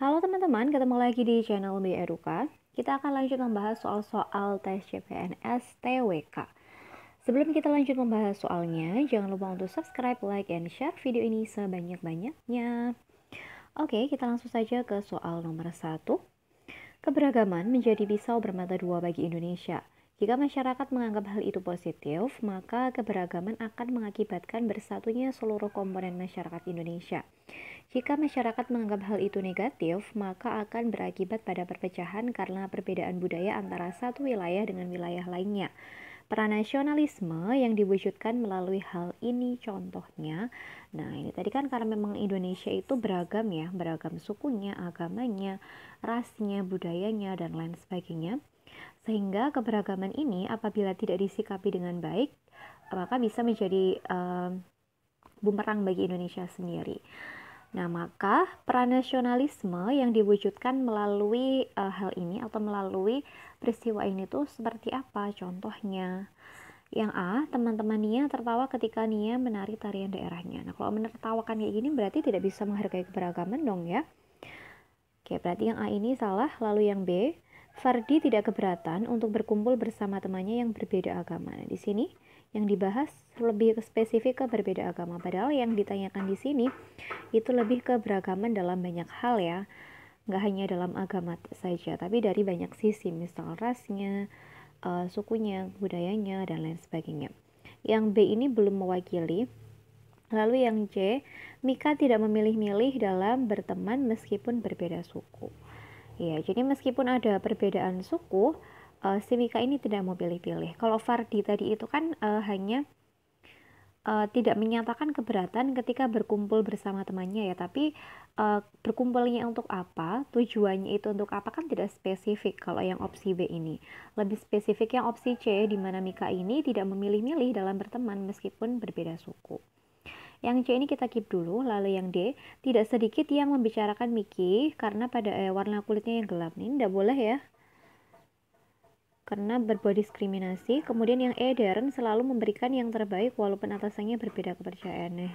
Halo teman-teman, ketemu lagi di channel Bi Eduka. Kita akan lanjut membahas soal-soal tes CPNS TWK. Sebelum kita lanjut membahas soalnya, jangan lupa untuk subscribe, like, and share video ini sebanyak-banyaknya. Oke, kita langsung saja ke soal nomor 1. Keberagaman menjadi pisau bermata dua bagi Indonesia. Jika masyarakat menganggap hal itu positif, maka keberagaman akan mengakibatkan bersatunya seluruh komponen masyarakat Indonesia. Jika masyarakat menganggap hal itu negatif, maka akan berakibat pada perpecahan karena perbedaan budaya antara satu wilayah dengan wilayah lainnya. Pranasionalisme yang diwujudkan melalui hal ini contohnya. Nah, ini tadi kan karena memang Indonesia itu beragam ya, beragam sukunya, agamanya, rasnya, budayanya, dan lain sebagainya. Sehingga keberagaman ini apabila tidak disikapi dengan baik, maka bisa menjadi bumerang bagi Indonesia sendiri. Nah, maka pranasionalisme yang diwujudkan melalui hal ini atau melalui peristiwa ini tuh seperti apa? Contohnya, yang A, teman-teman Nia tertawa ketika Nia menari tarian daerahnya. Nah, kalau menertawakan kayak gini berarti tidak bisa menghargai keberagaman dong ya. Oke, berarti yang A ini salah. Lalu yang B, Fardi tidak keberatan untuk berkumpul bersama temannya yang berbeda agama. Nah, di sini yang dibahas lebih spesifik ke berbeda agama. Padahal yang ditanyakan di sini itu lebih ke beragaman dalam banyak hal ya, nggak hanya dalam agama saja, tapi dari banyak sisi, misal rasnya, sukunya, budayanya, dan lain sebagainya. Yang B ini belum mewakili. Lalu yang C, Mika tidak memilih-milih dalam berteman meskipun berbeda suku. Ya, jadi meskipun ada perbedaan suku, si Mika ini tidak mau pilih-pilih. Kalau Fardi tadi itu kan hanya tidak menyatakan keberatan ketika berkumpul bersama temannya ya, tapi berkumpulnya untuk apa, tujuannya itu untuk apa kan tidak spesifik. Kalau yang opsi B ini lebih spesifik yang opsi C, di mana Mika ini tidak memilih-milih dalam berteman meskipun berbeda suku. Yang C ini kita keep dulu. Lalu yang D, tidak sedikit yang membicarakan Miki karena pada warna kulitnya yang gelap. Ini tidak boleh ya, karena berbuat diskriminasi. Kemudian yang E, Darren selalu memberikan yang terbaik walaupun atasannya berbeda kepercayaan.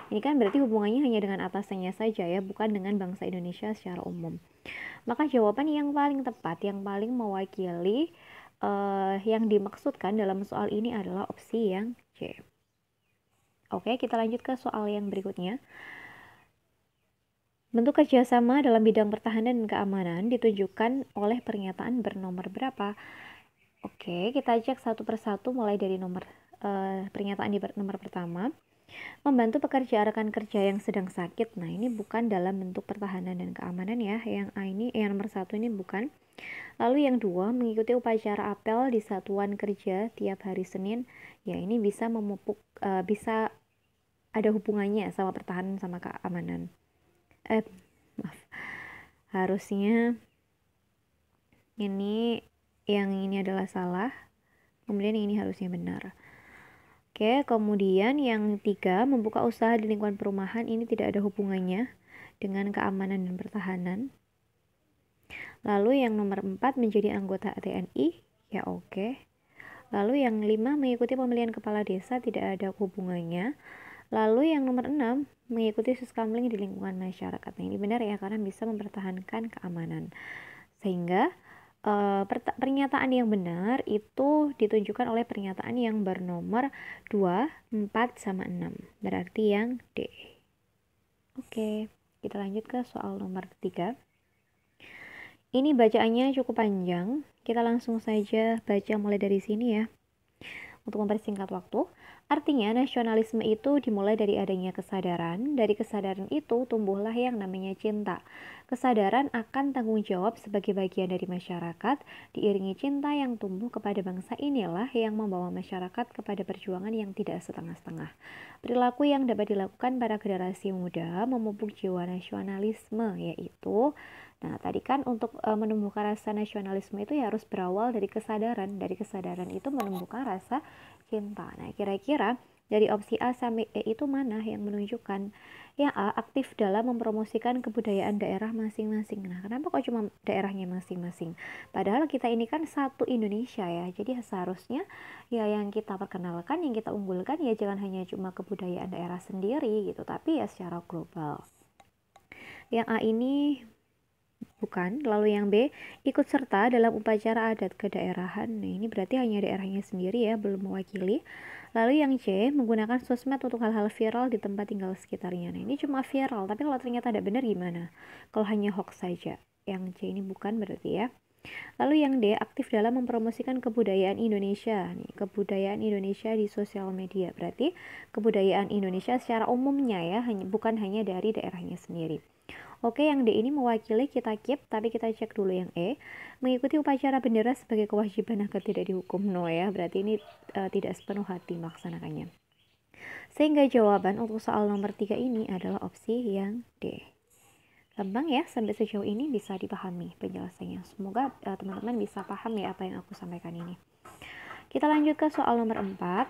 Ini kan berarti hubungannya hanya dengan atasannya saja ya, bukan dengan bangsa Indonesia secara umum. Maka jawaban yang paling tepat, yang paling mewakili yang dimaksudkan dalam soal ini adalah opsi yang C. Oke, kita lanjut ke soal yang berikutnya. Bentuk kerjasama dalam bidang pertahanan dan keamanan ditunjukkan oleh pernyataan bernomor berapa? Oke, kita cek satu persatu mulai dari pernyataan di nomor pertama. Membantu pekerja rekan kerja yang sedang sakit. Nah, ini bukan dalam bentuk pertahanan dan keamanan ya. Yang A ini, yang nomor 1 ini bukan. Lalu yang 2, mengikuti upacara apel di satuan kerja tiap hari Senin. Ya, ini bisa bisa ada hubungannya sama pertahanan sama keamanan. Maaf. Harusnya yang ini adalah salah. Kemudian yang ini harusnya benar. Oke, kemudian yang 3, membuka usaha di lingkungan perumahan. Ini tidak ada hubungannya dengan keamanan dan pertahanan. Lalu yang nomor 4, menjadi anggota TNI. Ya oke. Lalu yang 5, mengikuti pemilihan kepala desa, tidak ada hubungannya. Lalu yang nomor 6, mengikuti suskamling di lingkungan masyarakat. Nah, ini benar ya, karena bisa mempertahankan keamanan. Sehingga pernyataan yang benar itu ditunjukkan oleh pernyataan yang bernomor 2, 4, sama 6. Berarti yang D. Oke, kita lanjut ke soal nomor 3. Ini bacaannya cukup panjang. Kita langsung saja baca mulai dari sini ya, untuk mempersingkat waktu. Artinya nasionalisme itu dimulai dari adanya kesadaran. Dari kesadaran itu tumbuhlah yang namanya cinta. Kesadaran akan tanggung jawab sebagai bagian dari masyarakat, diiringi cinta yang tumbuh kepada bangsa inilah yang membawa masyarakat kepada perjuangan yang tidak setengah-setengah. Perilaku yang dapat dilakukan pada generasi muda memupuk jiwa nasionalisme, yaitu tadi kan untuk menumbuhkan rasa nasionalisme itu ya harus berawal dari kesadaran. Dari kesadaran itu menumbuhkan rasa cinta. Nah, kira-kira dari opsi A sampai E itu mana yang menunjukkan? Yang A, aktif dalam mempromosikan kebudayaan daerah masing-masing. Nah, kenapa kok cuma daerahnya masing-masing? Padahal kita ini kan satu Indonesia ya. Jadi seharusnya ya yang kita perkenalkan, yang kita unggulkan ya jangan hanya cuma kebudayaan daerah sendiri gitu, tapi ya secara global. Yang A ini Bukan. Lalu yang B, ikut serta dalam upacara adat kedaerahan. Nah, ini berarti hanya daerahnya sendiri ya, belum mewakili. Lalu yang C, menggunakan sosmed untuk hal-hal viral di tempat tinggal sekitarnya. Nah, ini cuma viral, tapi kalau ternyata tidak benar gimana? Kalau hanya hoax saja. Yang C ini bukan berarti ya. Lalu yang D, aktif dalam mempromosikan kebudayaan Indonesia. Nih, kebudayaan Indonesia di sosial media. Berarti kebudayaan Indonesia secara umumnya ya, bukan hanya dari daerahnya sendiri. Oke, yang D ini mewakili, kita keep, tapi kita cek dulu yang E. Mengikuti upacara bendera sebagai kewajiban agar tidak dihukum. No ya, berarti ini tidak sepenuh hati melaksanakannya. Sehingga jawaban untuk soal nomor 3 ini adalah opsi yang D. Gampang ya, sampai sejauh ini bisa dipahami penjelasannya. Semoga teman-teman bisa paham ya apa yang aku sampaikan ini. Kita lanjut ke soal nomor 4.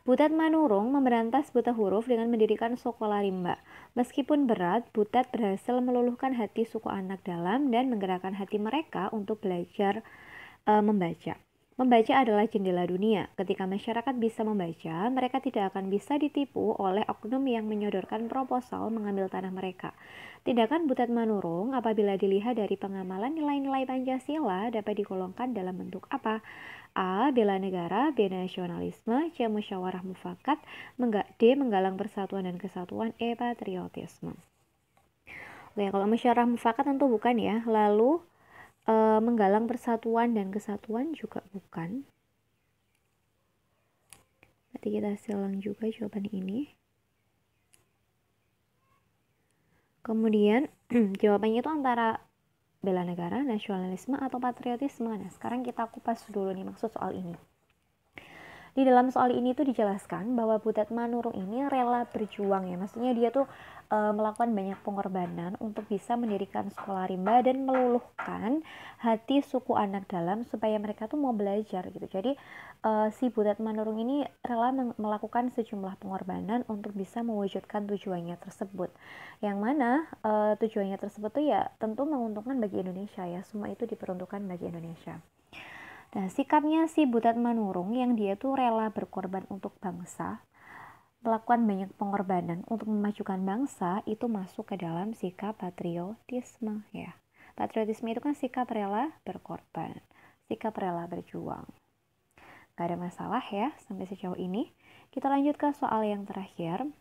Butet Manurung memberantas buta huruf dengan mendirikan sekolah rimba. Meskipun berat, Butet berhasil meluluhkan hati suku anak dalam dan menggerakkan hati mereka untuk belajar membaca. Membaca adalah jendela dunia. Ketika masyarakat bisa membaca, mereka tidak akan bisa ditipu oleh oknum yang menyodorkan proposal mengambil tanah mereka. Tindakan Butet Manurung apabila dilihat dari pengamalan nilai-nilai Pancasila dapat digolongkan dalam bentuk apa? A. Bela negara, B. Nasionalisme, C. Musyawarah mufakat, D. Menggalang persatuan dan kesatuan, E. Patriotisme. Oke, kalau musyawarah mufakat tentu bukan ya. Lalu menggalang persatuan dan kesatuan juga bukan. Berarti kita silang juga jawaban ini. Kemudian jawabannya itu antara bela negara, nasionalisme, atau patriotisme. Nah, sekarang kita kupas dulu nih maksud soal ini. Di dalam soal ini tuh dijelaskan bahwa Butet Manurung ini rela berjuang ya. Maksudnya dia tuh melakukan banyak pengorbanan untuk bisa mendirikan sekolah rimba dan meluluhkan hati suku anak dalam supaya mereka tuh mau belajar gitu. Jadi si Butet Manurung ini rela melakukan sejumlah pengorbanan untuk bisa mewujudkan tujuannya tersebut. Yang mana tujuannya tersebut tuh ya tentu menguntungkan bagi Indonesia ya. Semua itu diperuntukkan bagi Indonesia. Nah, sikapnya si Butet Manurung yang dia tuh rela berkorban untuk bangsa, melakukan banyak pengorbanan untuk memajukan bangsa, itu masuk ke dalam sikap patriotisme ya. Patriotisme itu kan sikap rela berkorban, sikap rela berjuang. Gak ada masalah ya sampai sejauh ini. Kita lanjut ke soal yang terakhir.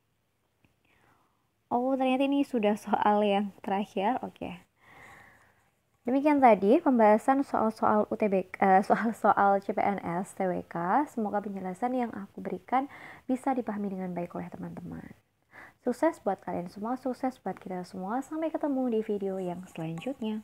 Oh, ternyata ini sudah soal yang terakhir. Oke. Demikian tadi pembahasan soal-soal UTBK, soal-soal CPNS TWK. Semoga penjelasan yang aku berikan bisa dipahami dengan baik oleh teman-teman. Sukses buat kalian semua, sukses buat kita semua. Sampai ketemu di video yang selanjutnya.